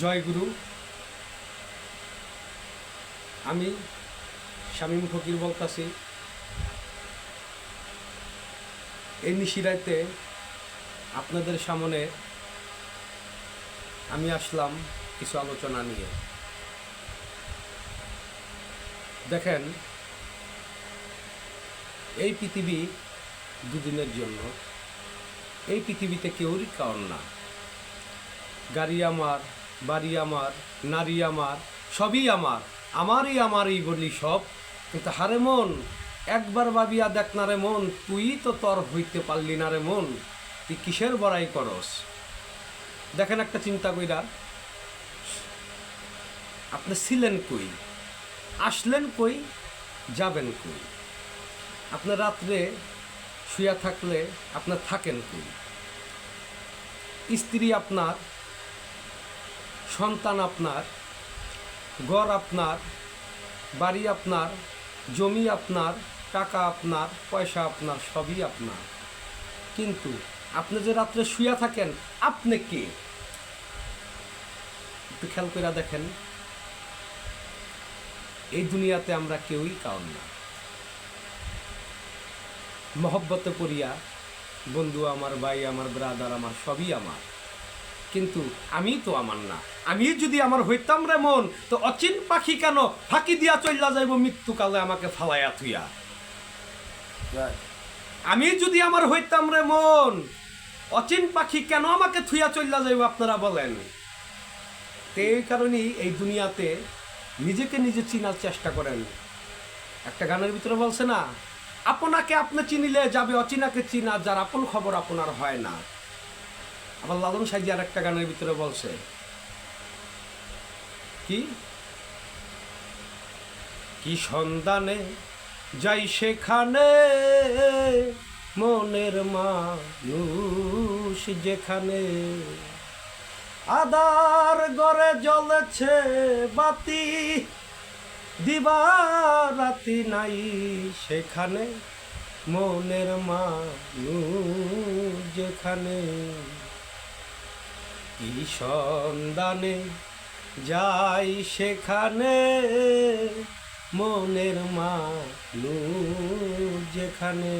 জয় গুরু। আমি শামীম ফকির বলতাছি। এই নিশিরাতে আপনাদের সামনে আমি আসলাম কিছু আলোচনা নিয়ে। দেখেন, এই পৃথিবী দুদিনের জন্য। এই পৃথিবীতে কেউরই কারণ না। গাড়ি আমার, বাড়ি আমার, নারী আমার, সবই আমার, আমারই বলি সব। কিন্তু হারে মন, একবার ভাবিয়া দেখ না রে মন, তুই তো তর হইতে পারলি না রে মন, তুই কিসের বড়াই করস? দেখেন, একটা চিন্তা কইরা, আপনি ছিলেন কই, আসলেন কই, যাবেন কই? আপনার রাত্রে শুয়া থাকলে আপনার থাকেন কই? স্ত্রী আপনার, সন্তান আপনার, ঘর আপনার, বাড়ি আপনার, জমি আপনার, টাকা আপনার, পয়সা আপনার, সবই আপনার। কিন্তু আপনি যে রাত্রে শুয়া থাকেন, আপনি কে? একটু খেয়াল করে দেখেন। এই দুনিয়াতে আমরা কেউই কাউন না। মহব্বতে পড়িয়া বন্ধু আমার, ভাই আমার, ব্রাদার আমার, সবই আমার। কিন্তু আমি তো আমার না। আমি যদি আমার হইতাম রে মন, তো অচিন পাখি কেন ফাঁকি দিয়া চইলা যাইব মৃত্যুকালে আমাকে ফালাইয়া থুইয়া? আমি যদি আমার হইতাম রে মন, অচিন পাখি কেন আমাকে থুইয়া চইলা যাইব আপনারা বলেন? এই কারণেই এই দুনিয়াতে নিজেকে নিজে চিনার চেষ্টা করেন। একটা গানের ভিতরে বলছে না, আপনাকে আপনি চিনিলে যাবে অচিনাকে চিনা, যার আপন খবর আপনার হয় না। আবার লালন সাইজি আর একটা গানের ভিতরে বলছে কি, কি সন্ধানে যাই সেখানে, মনের মানুষ যেখানে, আদার গড়ে জ্বলেছে বাতি, দিবারাতি নাই সেখানে, মনের মানুষ যেখানে। কি সন্ধানে যাই সেখানে, মনের মানুষ যেখানে,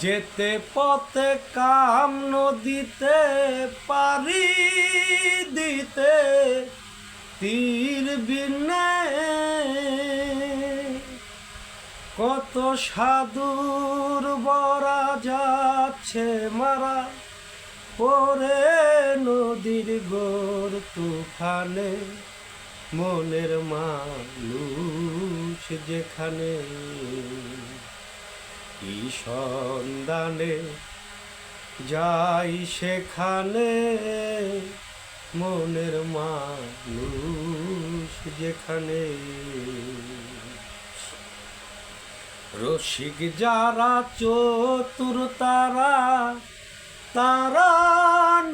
যেতে পথে কাম নদীতে পারি দিতে তীর বিনে, কত সাধুর বরা যাচ্ছে মারা পরে নদীর গোর তুফানে, মনের মানুষ যেখানে। কি সন্ধানে যাই সেখানে, মনের মানুষ যেখানে। রসিক যারা চতুর তারা, তারা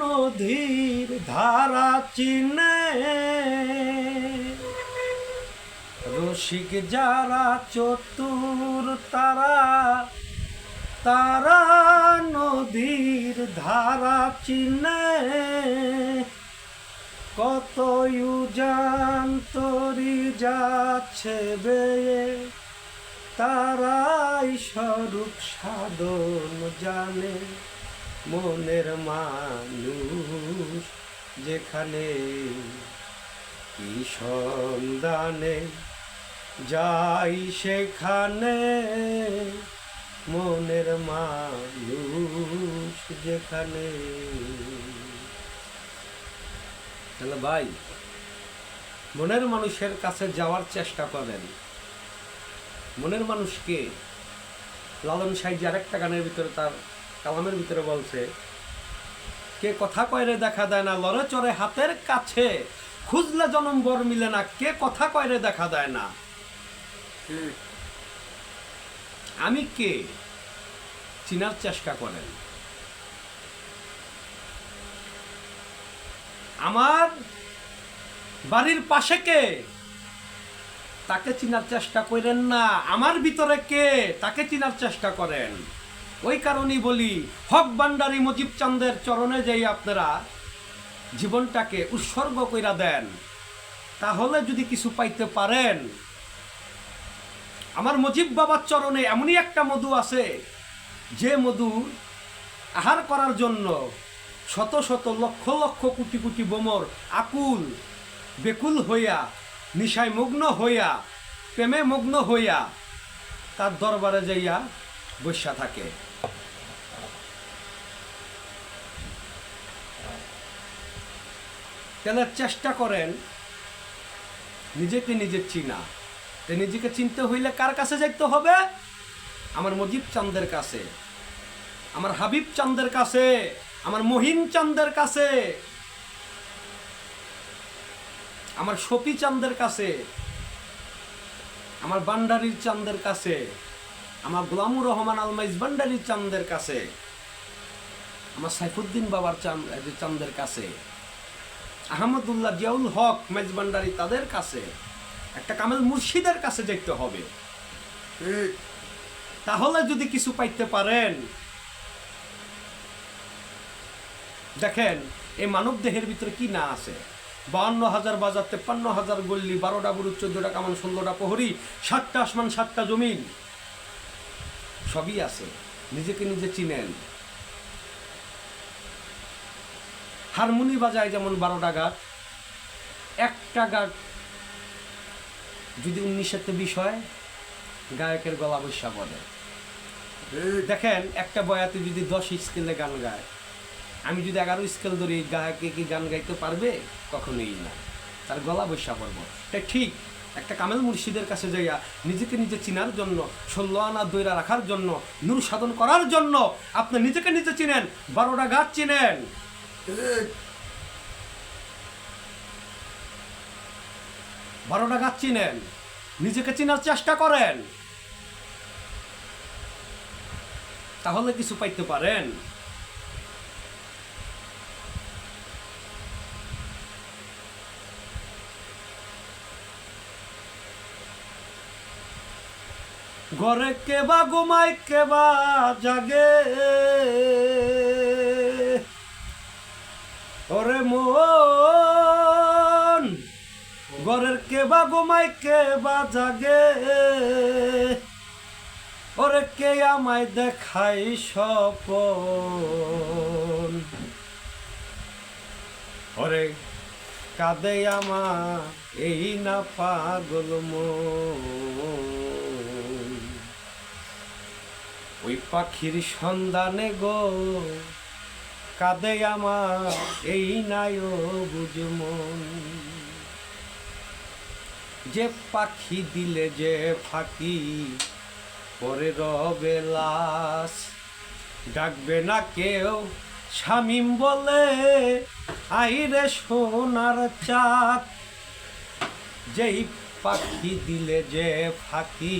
নদীর ধারা চিনে। রসিক যারা চতুর তারা, তারা নদীর ধারা চিনে। কত উজান তরি যাচ্ছে বেয়ে, তারাই স্বরূপ সাধন জানে, মনের মানুষ যেখানে। কি সন্ধানে যাই সেখানে, মনের মানুষ যেখানে। তাহলে ভাই, মনের মানুষের কাছে যাওয়ার চেষ্টা করেন। মনের মানুষকে লালন সাইজি আরেকটা গানের ভিতরে, তার কালামের ভিতরে বলছে, কে কথা কয়রে দেখা দেয় না, লড়ে চড়ে হাতের কাছে, খুঁজলে জনম বর মিলে না, কে কথা কয়রে দেখা দেয় না। আমি কে চিনার চেষ্টা করেন। আমার বাড়ির পাশে কে, তাকে চিনার চেষ্টা করেন না। আমার ভিতরে কে, তাকে চিনার চেষ্টা করেন। ওই কারণেই বলি, হক ভান্ডারী মুজিব চাঁদের চরণে যেই আপনারা জীবনটাকে উৎসর্গ কইরা দেন, তাহলে যদি কিছু পাইতে পারেন, আমার মুজিব বাবার চরণে এমনই একটা মধু আছে, যে মধু আহার করার জন্য শত শত লক্ষ লক্ষ কোটি কোটি বোমর আকুল বেকুল হইয়া, নিশায় মগ্ন হইয়া, প্রেমে মগ্ন হইয়া তার দরবারে যাইয়া বসা থাকে। তাহলে চেষ্টা করেন নিজেকে নিজে চিনা। নিজেকে চিনতে হইলে কার কাছে যাইতে হবে? আমার মুজিব চাঁদের কাছে, আমার হাবিব চাঁদের কাছে, আমার মহিন চাঁদের কাছে, আমার শফি চাঁদের কাছে, আমার ভান্ডারীর চাঁদের কাছে, আমার গোলামুর রহমান আলমাইজ ভান্ডারীর চাঁদের কাছে, আমার সাইফুদ্দিন বাবার চাঁদের কাছে, আহমদুল্লাহ জিয়াউল হক মেজ ভান্ডারী তাদের কাছে, একটা কামেল মুর্শিদের কাছে যেতে হবে। তাহলে যদি কিছু পাইতে পারেন, দেখেন এই মানব দেহের ভিতরে কি না আছে। 52,000 বাজার, 53,000 গল্লি, 12টা বুরুজ, 14টা কামান, 16টা প্রহরী, 7টা আসমান, 7টা জমিন, সবই আছে। নিজেকে নিজে চিনেন। হারমোনি বাজায় যেমন 12টা গাট, একটা গাট যদি 19 বিষয় গায়কের গলা বৈশা পড়ে। দেখেন একটা বয়াতে যদি 10 স্কেলে গান গায়, আমি যদি 11 স্কেল ধরি, গায়কে কি গান গাইতে পারবে? কখনোই না, তার গলা বৈশা পড়ব। তাই ঠিক একটা কামেল মুর্শিদের কাছে যাইয়া নিজেকে নিজে চিনার জন্য, 16 আনা দৈরা রাখার জন্য, নূর সাধন করার জন্য আপনি নিজেকে নিজে চিনেন, 12টা গাছ চিনেন। 12টা গাছ চিনেন, নিজেকে চিনার চেষ্টা করেন, তাহলে কিছু পাইতে পারেন। ঘরে কেবা ঘুমায় কেবা জাগে, ওরে মন ঘরের কেবা ঘুমায় কেবা জাগে, ওরে কে আমায় দেখাই স্বপন, ওরে কাঁদে আমার এই না পাগল মন, ওই পাখির সন্ধানে গো কাঁদে আমার এই নাই বুঝ মন। যে পাখি দিলে যে ফাঁকি পরে রবে লাশ, ডাকবে না কেউ শামিম বলে আইরে সোনার চাঁদ। যেই পাখি দিলে যে ফাঁকি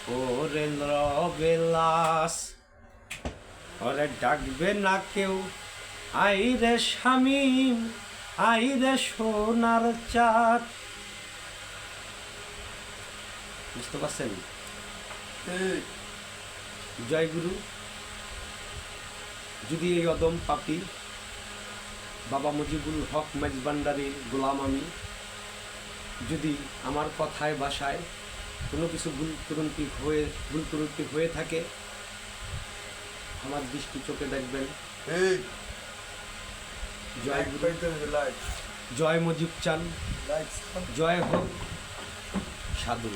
পরে রবে লাশ, ওরে ডাকবে না কেউ আইরে শামিম, আইরে সোনার চাঁদ। বুঝতে পারছেন? জয় গুরু। যদি এই অদম পাপী বাবা মুজিবুল হক মেজ ভান্ডারীর গোলাম আমি যদি আমার কথায় ভাষায় কোনো কিছু ভুল ত্রুটি হয়ে থাকে, আমার দৃষ্টি চোখে দেখবেন। জয় গুরু, জয় মুজিব চান, জয় হোক সাধু।